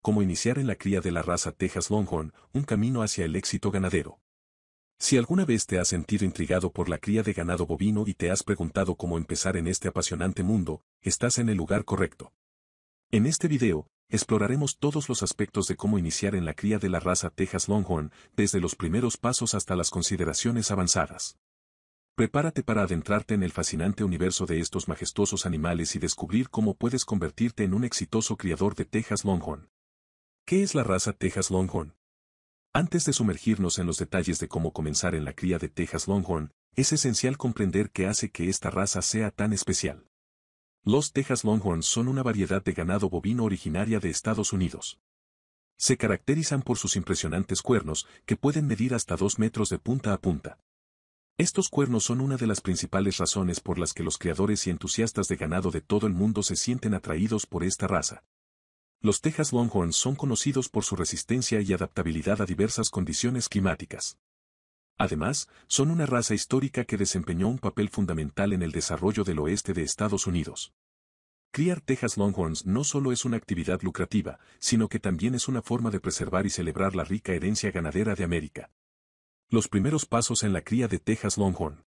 cómo iniciar en la cría de la raza Texas Longhorn, un camino hacia el éxito ganadero. Si alguna vez te has sentido intrigado por la cría de ganado bovino y te has preguntado cómo empezar en este apasionante mundo, estás en el lugar correcto. En este video, exploraremos todos los aspectos de cómo iniciar en la cría de la raza Texas Longhorn, desde los primeros pasos hasta las consideraciones avanzadas. Prepárate para adentrarte en el fascinante universo de estos majestuosos animales y descubrir cómo puedes convertirte en un exitoso criador de Texas Longhorn. ¿Qué es la raza Texas Longhorn? Antes de sumergirnos en los detalles de cómo comenzar en la cría de Texas Longhorn, es esencial comprender qué hace que esta raza sea tan especial. Los Texas Longhorns son una variedad de ganado bovino originaria de Estados Unidos. Se caracterizan por sus impresionantes cuernos, que pueden medir hasta 2 metros de punta a punta. Estos cuernos son una de las principales razones por las que los criadores y entusiastas de ganado de todo el mundo se sienten atraídos por esta raza. Los Texas Longhorns son conocidos por su resistencia y adaptabilidad a diversas condiciones climáticas. Además, son una raza histórica que desempeñó un papel fundamental en el desarrollo del oeste de Estados Unidos. Criar Texas Longhorns no solo es una actividad lucrativa, sino que también es una forma de preservar y celebrar la rica herencia ganadera de América. Los primeros pasos en la cría de Texas Longhorn.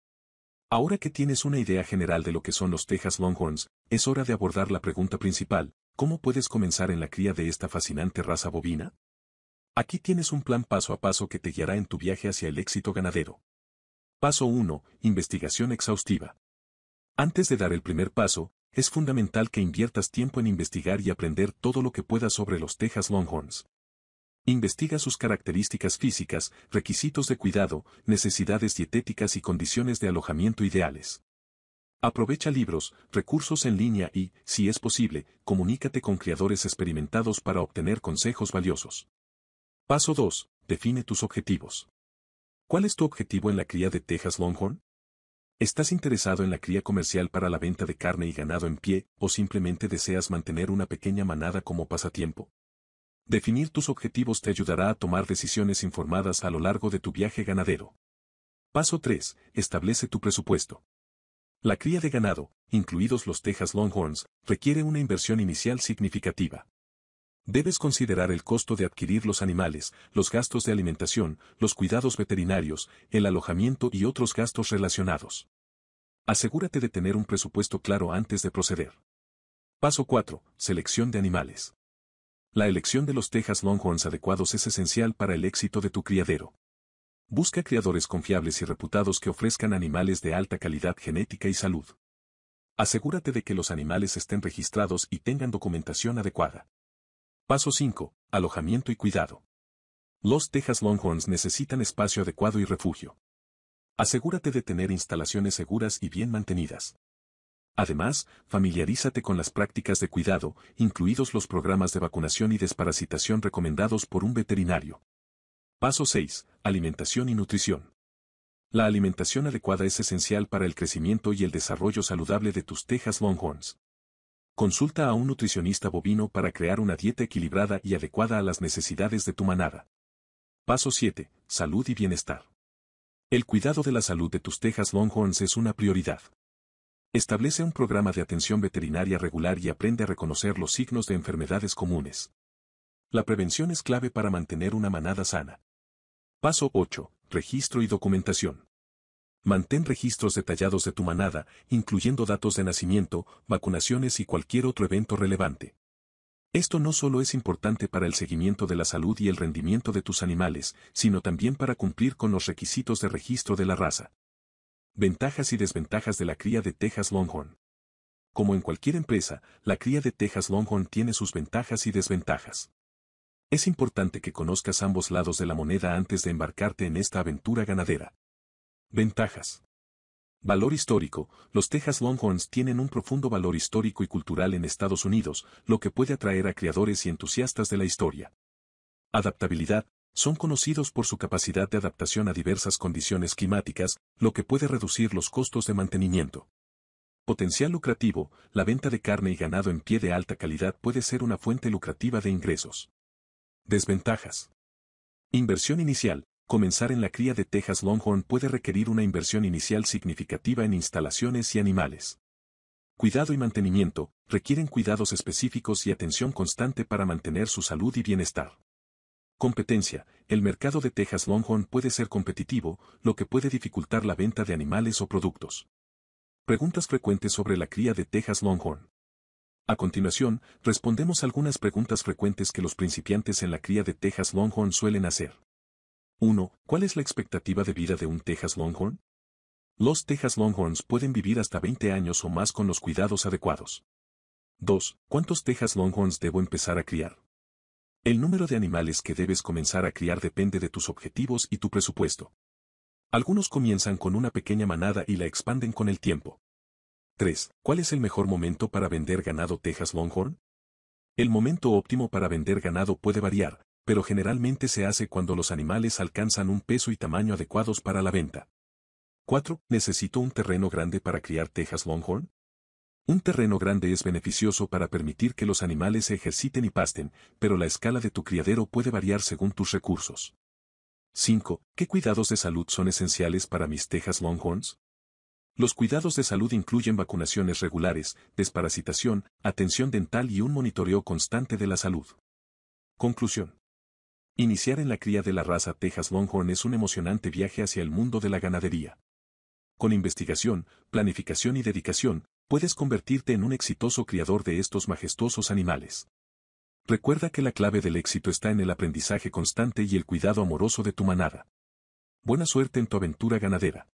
Ahora que tienes una idea general de lo que son los Texas Longhorns, es hora de abordar la pregunta principal: ¿cómo puedes comenzar en la cría de esta fascinante raza bovina? Aquí tienes un plan paso a paso que te guiará en tu viaje hacia el éxito ganadero. Paso 1. Investigación exhaustiva. Antes de dar el primer paso, es fundamental que inviertas tiempo en investigar y aprender todo lo que puedas sobre los Texas Longhorns. Investiga sus características físicas, requisitos de cuidado, necesidades dietéticas y condiciones de alojamiento ideales. Aprovecha libros, recursos en línea y, si es posible, comunícate con criadores experimentados para obtener consejos valiosos. Paso 2. Define tus objetivos. ¿Cuál es tu objetivo en la cría de Texas Longhorn? ¿Estás interesado en la cría comercial para la venta de carne y ganado en pie, o simplemente deseas mantener una pequeña manada como pasatiempo? Definir tus objetivos te ayudará a tomar decisiones informadas a lo largo de tu viaje ganadero. Paso 3. Establece tu presupuesto. La cría de ganado, incluidos los Texas Longhorns, requiere una inversión inicial significativa. Debes considerar el costo de adquirir los animales, los gastos de alimentación, los cuidados veterinarios, el alojamiento y otros gastos relacionados. Asegúrate de tener un presupuesto claro antes de proceder. Paso 4. Selección de animales. La elección de los Texas Longhorns adecuados es esencial para el éxito de tu criadero. Busca criadores confiables y reputados que ofrezcan animales de alta calidad genética y salud. Asegúrate de que los animales estén registrados y tengan documentación adecuada. Paso 5. Alojamiento y cuidado. Los Texas Longhorns necesitan espacio adecuado y refugio. Asegúrate de tener instalaciones seguras y bien mantenidas. Además, familiarízate con las prácticas de cuidado, incluidos los programas de vacunación y desparasitación recomendados por un veterinario. Paso 6. Alimentación y nutrición. La alimentación adecuada es esencial para el crecimiento y el desarrollo saludable de tus Texas Longhorns. Consulta a un nutricionista bovino para crear una dieta equilibrada y adecuada a las necesidades de tu manada. Paso 7. Salud y bienestar. El cuidado de la salud de tus Texas Longhorns es una prioridad. Establece un programa de atención veterinaria regular y aprende a reconocer los signos de enfermedades comunes. La prevención es clave para mantener una manada sana. Paso 8. Registro y documentación. Mantén registros detallados de tu manada, incluyendo datos de nacimiento, vacunaciones y cualquier otro evento relevante. Esto no solo es importante para el seguimiento de la salud y el rendimiento de tus animales, sino también para cumplir con los requisitos de registro de la raza. Ventajas y desventajas de la cría de Texas Longhorn. Como en cualquier empresa, la cría de Texas Longhorn tiene sus ventajas y desventajas. Es importante que conozcas ambos lados de la moneda antes de embarcarte en esta aventura ganadera. Ventajas. Valor histórico. Los Texas Longhorns tienen un profundo valor histórico y cultural en Estados Unidos, lo que puede atraer a criadores y entusiastas de la historia. Adaptabilidad. Son conocidos por su capacidad de adaptación a diversas condiciones climáticas, lo que puede reducir los costos de mantenimiento. Potencial lucrativo. La venta de carne y ganado en pie de alta calidad puede ser una fuente lucrativa de ingresos. Desventajas. Inversión inicial. Comenzar en la cría de Texas Longhorn puede requerir una inversión inicial significativa en instalaciones y animales. Cuidado y mantenimiento, requieren cuidados específicos y atención constante para mantener su salud y bienestar. Competencia, el mercado de Texas Longhorn puede ser competitivo, lo que puede dificultar la venta de animales o productos. Preguntas frecuentes sobre la cría de Texas Longhorn. A continuación, respondemos algunas preguntas frecuentes que los principiantes en la cría de Texas Longhorn suelen hacer. 1. ¿Cuál es la expectativa de vida de un Texas Longhorn? Los Texas Longhorns pueden vivir hasta 20 años o más con los cuidados adecuados. 2. ¿Cuántos Texas Longhorns debo empezar a criar? El número de animales que debes comenzar a criar depende de tus objetivos y tu presupuesto. Algunos comienzan con una pequeña manada y la expanden con el tiempo. 3. ¿Cuál es el mejor momento para vender ganado Texas Longhorn? El momento óptimo para vender ganado puede variar, pero generalmente se hace cuando los animales alcanzan un peso y tamaño adecuados para la venta. 4. ¿Necesito un terreno grande para criar Texas Longhorn? Un terreno grande es beneficioso para permitir que los animales se ejerciten y pasten, pero la escala de tu criadero puede variar según tus recursos. 5. ¿Qué cuidados de salud son esenciales para mis Texas Longhorns? Los cuidados de salud incluyen vacunaciones regulares, desparasitación, atención dental y un monitoreo constante de la salud. Conclusión. Iniciar en la cría de la raza Texas Longhorn es un emocionante viaje hacia el mundo de la ganadería. Con investigación, planificación y dedicación, puedes convertirte en un exitoso criador de estos majestuosos animales. Recuerda que la clave del éxito está en el aprendizaje constante y el cuidado amoroso de tu manada. Buena suerte en tu aventura ganadera.